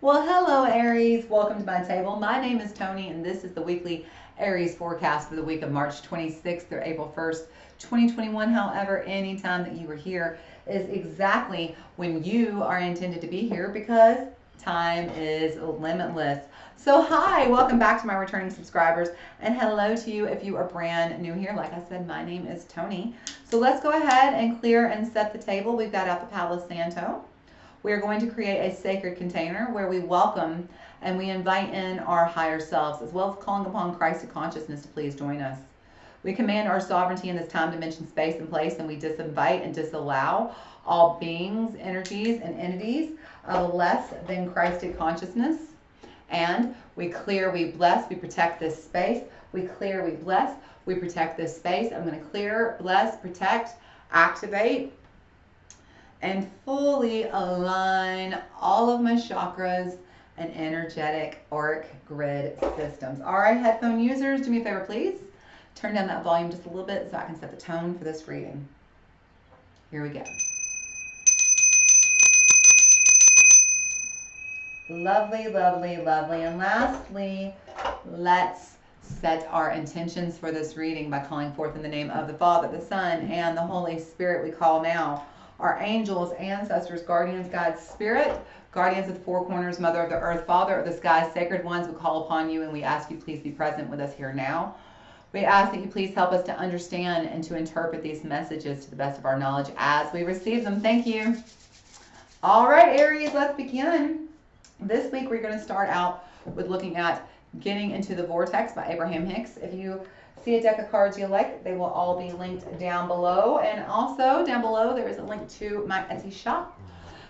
Well, hello, Aries. Welcome to my table. My name is Toni, and this is the weekly Aries forecast for the week of March 26th through April 1st, 2021. However, anytime that you are here is exactly when you are intended to be here because time is limitless. So, hi, welcome back to my returning subscribers, and hello to you if you are brand new here. Like I said, my name is Toni. So, let's go ahead and clear and set the table. We've got out the Palo Santo. We are going to create a sacred container where we welcome and we invite in our higher selves, as well as calling upon Christ consciousness to please join us. We command our sovereignty in this time, dimension, space, and place, and we disinvite and disallow all beings, energies, and entities of less than Christed consciousness. And we clear, we bless, we protect this space. We clear, we bless, we protect this space. I'm going to clear, bless, protect, activate, and fully align all of my chakras and energetic auric grid systems. All right, headphone users, do me a favor, please. Turn down that volume just a little bit so I can set the tone for this reading. Here we go. Lovely, lovely, lovely. And lastly, let's set our intentions for this reading by calling forth in the name of the Father, the Son, and the Holy Spirit. We call now our angels, ancestors, guardians, God's Spirit, guardians of the four corners, Mother of the earth, Father of the sky, sacred ones. We call upon you and we ask you please be present with us here now. We ask that you please help us to understand and to interpret these messages to the best of our knowledge as we receive them. Thank you. All right, Aries, let's begin. This week we're going to start out with looking at Getting into the Vortex by Abraham Hicks. If you see a deck of cards you like, they will all be linked down below. And also down below there is a link to my Etsy shop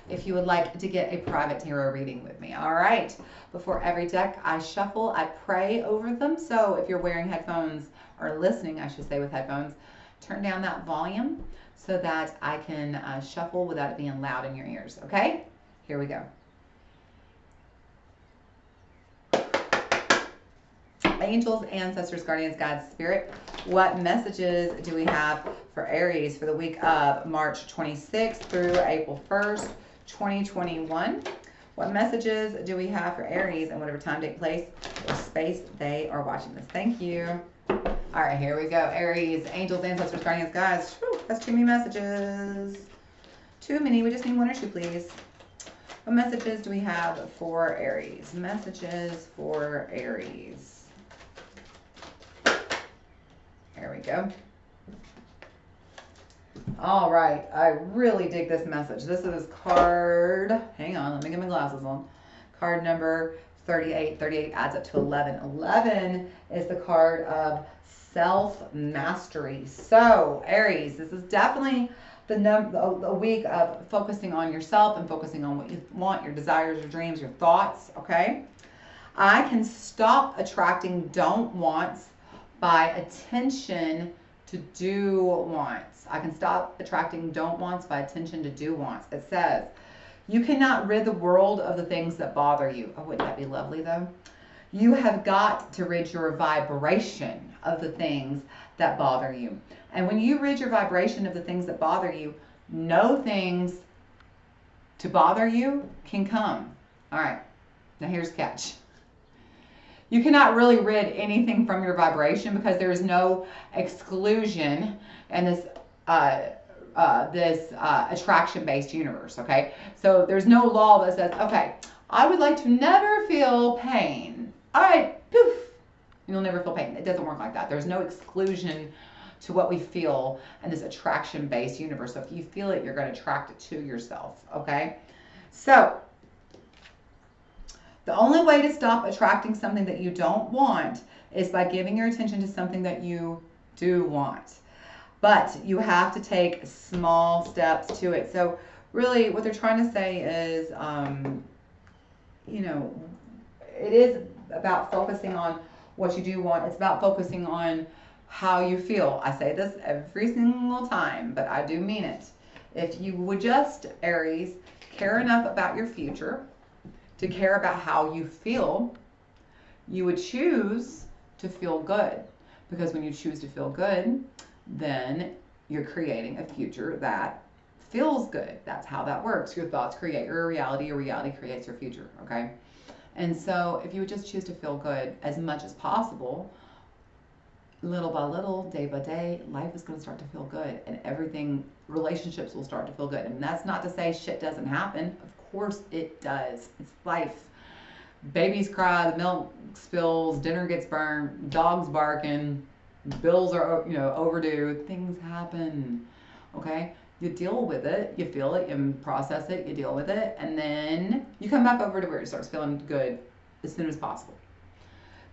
if you would like to get a private tarot reading with me. All right, before every deck I shuffle, I pray over them. So if you're wearing headphones, or listening I should say with headphones, turn down that volume so that I can shuffle without it being loud in your ears. Okay, here we go. Angels, ancestors, guardians, God's Spirit, what messages do we have for Aries for the week of March 26th through April 1st, 2021? What messages do we have for Aries and whatever time, date, place, or space they are watching this? Thank you. All right, here we go. Aries, angels, ancestors, guardians, guys. Whew, that's too many messages. Too many. We just need one or two, please. What messages do we have for Aries? Messages for Aries. There we go. All right, I really dig this message. This is card, hang on, let me get my glasses on. Card number 38. 38 adds up to 11. 11 is the card of self-mastery. So, Aries, this is definitely a week of focusing on yourself and focusing on what you want, your desires, your dreams, your thoughts, okay? I can stop attracting don't wants by attention to do wants. I can stop attracting don't wants by attention to do wants. It says, you cannot rid the world of the things that bother you. Oh, wouldn't that be lovely though? You have got to rid your vibration of the things that bother you. And when you rid your vibration of the things that bother you, no things to bother you can come. All right, now here's the catch. You cannot really rid anything from your vibration because there is no exclusion in this attraction-based universe, okay? So there's no law that says, okay, I would like to never feel pain. All right, poof, you'll never feel pain. It doesn't work like that. There's no exclusion to what we feel in this attraction-based universe. So if you feel it, you're going to attract it to yourself, okay? So the only way to stop attracting something that you don't want is by giving your attention to something that you do want. But you have to take small steps to it. So really what they're trying to say is, you know, it is about focusing on what you do want. It's about focusing on how you feel. I say this every single time, but I do mean it. If you would just, Aries, care enough about your future to care about how you feel, you would choose to feel good. Because when you choose to feel good, then you're creating a future that feels good. That's how that works. Your thoughts create your reality creates your future, okay? And so if you would just choose to feel good as much as possible, little by little, day by day, life is going to start to feel good, and everything, relationships will start to feel good. And that's not to say shit doesn't happen. Of course it does. It's life. Babies cry, the milk spills, dinner gets burned, dogs barking, bills are, overdue. Things happen, okay? You deal with it, you feel it, you process it, you deal with it, and then you come back over to where it starts feeling good as soon as possible.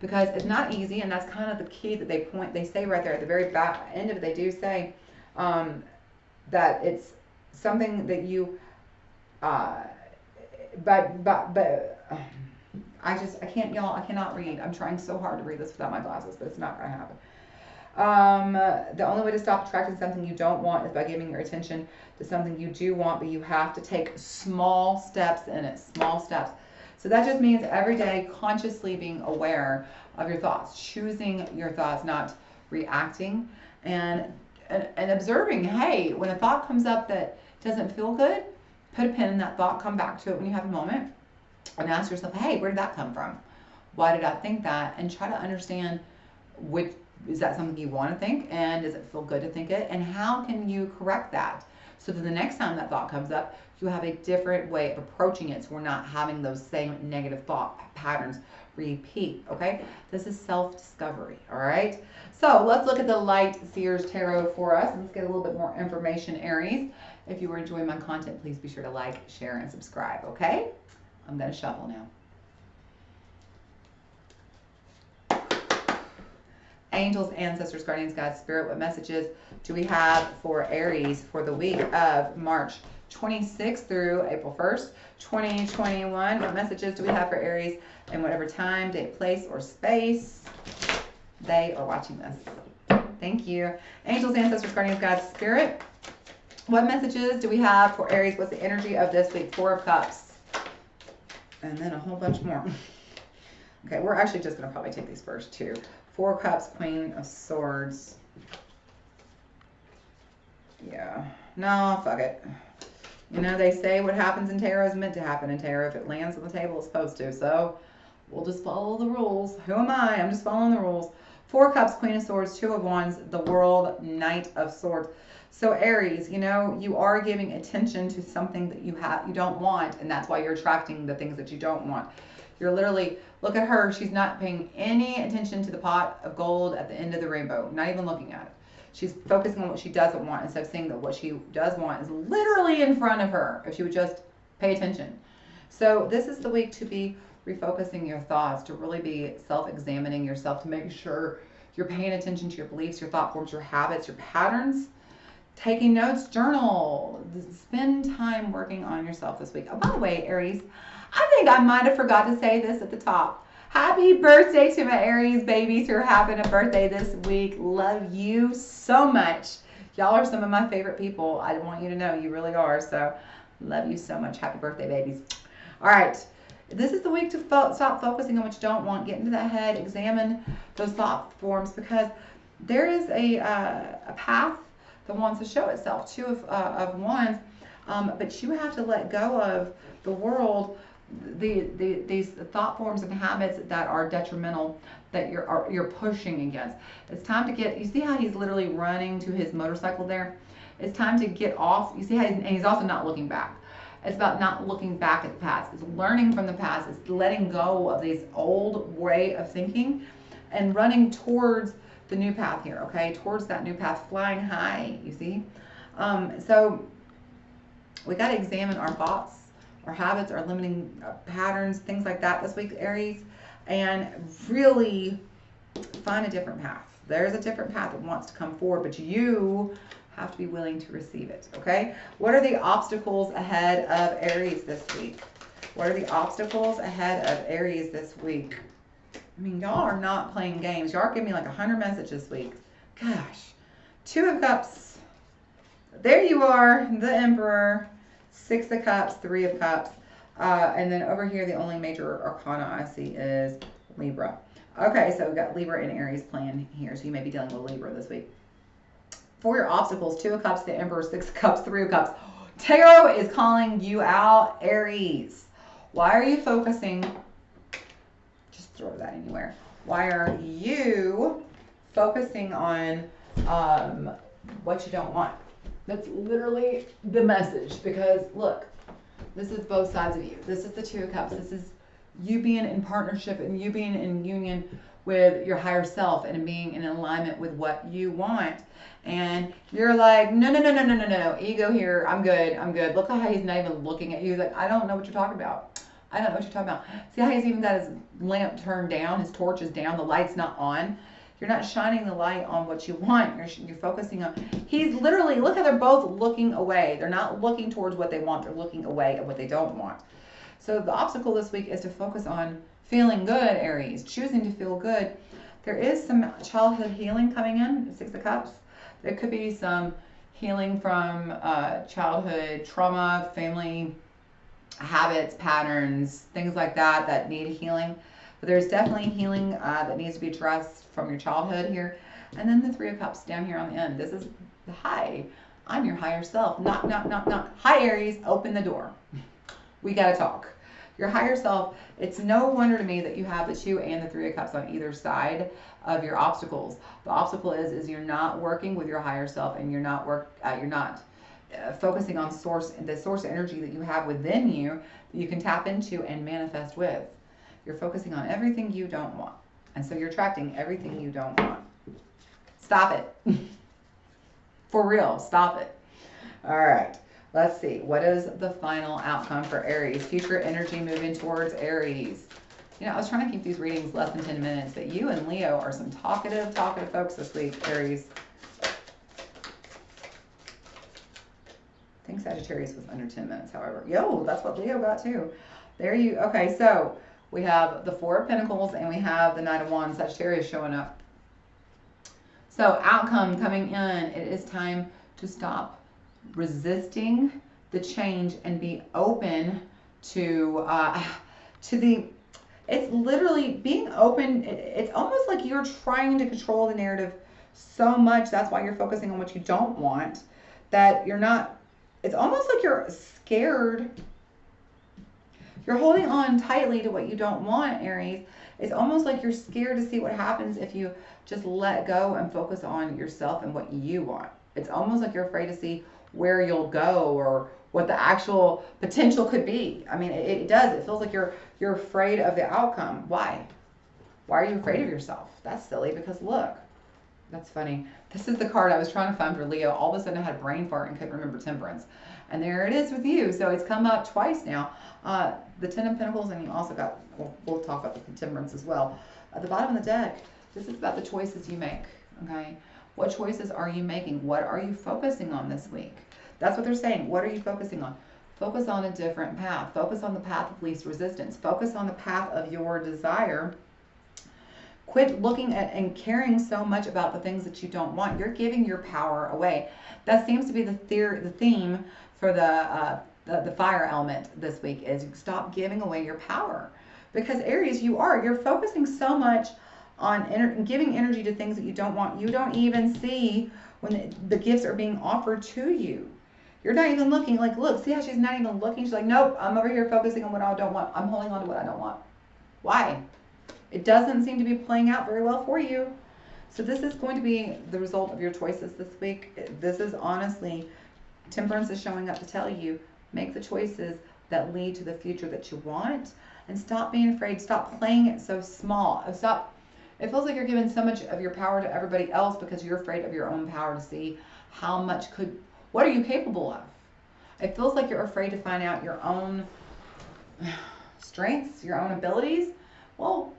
Because it's not easy, and that's kind of the key that they say right there at the very back end of it. They do say that it's something that you, I can't, y'all, I cannot read. I'm trying so hard to read this without my glasses, but it's not going to happen. The only way to stop attracting something you don't want is by giving your attention to something you do want, but you have to take small steps in it, small steps. So that just means every day consciously being aware of your thoughts, choosing your thoughts, not reacting, and observing, hey, when a thought comes up that doesn't feel good, put a pin in that thought, come back to it when you have a moment, and ask yourself, hey, where did that come from? Why did I think that? And try to understand, is that something you want to think, and does it feel good to think it, and how can you correct that so that the next time that thought comes up, you have a different way of approaching it, so we're not having those same negative thought patterns repeat, okay? This is self-discovery, all right? So let's look at the Light Seers Tarot for us. Let's get a little bit more information, Aries. If you were enjoying my content, please be sure to like, share, and subscribe, okay? I'm going to shuffle now. Angels, ancestors, guardians, God, spirit, what messages do we have for Aries for the week of March 26th through April 1st, 2021? What messages do we have for Aries in whatever time, date, place, or space they are watching this? Thank you. Angels, ancestors, guardians, God, spirit, what messages do we have for Aries? What's the energy of this week? Four of Cups. And then a whole bunch more. Okay, we're actually just going to probably take these first two. Four of Cups, Queen of Swords. Yeah. No, fuck it. You know, they say what happens in tarot is meant to happen in tarot. If it lands on the table, it's supposed to. So we'll just follow the rules. Who am I? I'm just following the rules. Four of Cups, Queen of Swords, Two of Wands, the World, Knight of Swords. So Aries, you know, you are giving attention to something that you don't want, and that's why you're attracting the things that you don't want. You're literally, look at her, she's not paying any attention to the pot of gold at the end of the rainbow, not even looking at it. She's focusing on what she doesn't want instead of seeing that what she does want is literally in front of her, if she would just pay attention. So this is the week to be refocusing your thoughts, to really be self-examining yourself, to make sure you're paying attention to your beliefs, your thought forms, your habits, your patterns. Taking notes, journal, spend time working on yourself this week. Oh, by the way, Aries, I think I might have forgot to say this at the top. Happy birthday to my Aries babies who are having a birthday this week. Love you so much. Y'all are some of my favorite people. I want you to know you really are. So love you so much. Happy birthday, babies. All right. This is the week to stop focusing on what you don't want. Get into that head. Examine those thought forms, because there is a path that wants to show itself. Two of Wands. But you have to let go of the world, these thought forms and habits that are detrimental, that you're pushing against. It's time to get, you see how he's literally running to his motorcycle there? It's time to get off. You see how he's also not looking back. It's about not looking back at the past. It's learning from the past. It's letting go of this old way of thinking and running towards the new path here, okay? Towards that new path, flying high, you see? So we got to examine our thoughts, our habits, our limiting patterns, things like that this week, Aries, and really find a different path. There's a different path that wants to come forward, but you have to be willing to receive it, okay? What are the obstacles ahead of Aries this week? What are the obstacles ahead of Aries this week? I mean, y'all are not playing games. Y'all are giving me like 100 messages this week. Gosh. Two of Cups. There you are, the Emperor. Six of Cups, Three of Cups. And then over here, the only major arcana I see is Libra. Okay, so we've got Libra and Aries playing here. So you may be dealing with Libra this week. For your obstacles, Two of Cups, the Emperor, Six of Cups, Three of Cups. Tarot is calling you out, Aries. Why are you focusing? Just throw that anywhere. Why are you focusing on what you don't want? That's literally the message. Because look, this is both sides of you. This is the Two of Cups. This is you being in partnership and you being in union with your higher self and being in alignment with what you want. And you're like, no, ego here. I'm good. Look how he's not even looking at you. He's like, I don't know what you're talking about. I don't know what you're talking about. See how he's even got his lamp turned down, his torch is down, the light's not on. You're not shining the light on what you want. You're focusing on, he's literally, look how they're both looking away. They're not looking towards what they want. They're looking away at what they don't want. So the obstacle this week is to focus on feeling good, Aries, choosing to feel good. There is some childhood healing coming in, Six of Cups. There could be some healing from childhood trauma, family habits, patterns, things like that that need healing. But there's definitely healing that needs to be addressed from your childhood here. And then the Three of Cups down here on the end. This is the hi. I'm your higher self. Knock, knock, knock, knock. Hi, Aries. Open the door. We got to talk. Your higher self, it's no wonder to me that you have the Two and the Three of Cups on either side of your obstacles. The obstacle is you're not working with your higher self, and you're not focusing on the source energy that you have within you that you can tap into and manifest with. You're focusing on everything you don't want. And so you're attracting everything you don't want. Stop it. For real, stop it. All right. Let's see. What is the final outcome for Aries? Future energy moving towards Aries. You know, I was trying to keep these readings less than 10 minutes, but you and Leo are some talkative folks this week, Aries. I think Sagittarius was under 10 minutes, however. Yo, that's what Leo got too. Okay, so we have the Four of Pentacles and we have the Knight of Wands, Sagittarius showing up. So outcome coming in, it is time to stop resisting the change and be open to it's literally being open. It's almost like you're trying to control the narrative so much. That's why you're focusing on what you don't want, that you're not, it's almost like you're scared. You're holding on tightly to what you don't want, Aries. It's almost like you're scared to see what happens if you just let go and focus on yourself and what you want. It's almost like you're afraid to see where you'll go or what the actual potential could be. I mean, it does. It feels like you're afraid of the outcome. Why? Why are you afraid of yourself? That's silly, because look, that's funny. This is the card I was trying to find for Leo. All of a sudden I had a brain fart and couldn't remember Temperance. And there it is with you. So it's come up twice now. The Ten of Pentacles, and you also got, we'll talk about the Temperance as well. At the bottom of the deck, this is about the choices you make, okay? What choices are you making? What are you focusing on this week? That's what they're saying. What are you focusing on? Focus on a different path. Focus on the path of least resistance. Focus on the path of your desire. Quit looking at and caring so much about the things that you don't want. You're giving your power away. That seems to be the theme for the fire element this week, is stop giving away your power. Because Aries, you're focusing so much on giving energy to things that you don't want. You don't even see when the gifts are being offered to you. You're not even looking. Like, look, see how she's not even looking? She's like, nope, I'm over here focusing on what I don't want. I'm holding on to what I don't want. Why? It doesn't seem to be playing out very well for you. So this is going to be the result of your choices this week. This is honestly, Temperance is showing up to tell you, make the choices that lead to the future that you want, and stop being afraid. Stop playing it so small. Stop. It feels like you're giving so much of your power to everybody else because you're afraid of your own power, to see how much what are you capable of? It feels like you're afraid to find out your own strengths, your own abilities. Well,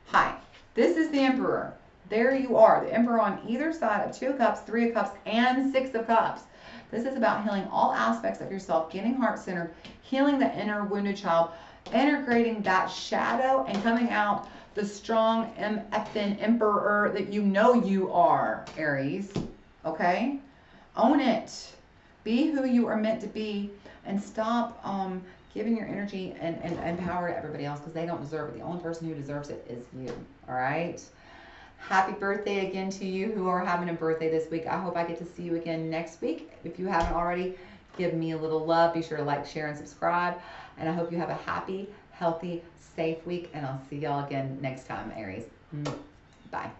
hi, this is the Emperor. There you are, the Emperor on either side of Two of Cups, Three of Cups, and Six of Cups. This is about healing all aspects of yourself, getting heart-centered, healing the inner wounded child, integrating that shadow, and coming out the strong emperor that you know you are, Aries. Okay? Own it. Be who you are meant to be, and stop giving your energy and power to everybody else, because they don't deserve it. The only person who deserves it is you. All right? Happy birthday again to you who are having a birthday this week. I hope I get to see you again next week. If you haven't already, give me a little love. Be sure to like, share, and subscribe. And I hope you have a happy, healthy, safe week. And I'll see y'all again next time, Aries. Bye.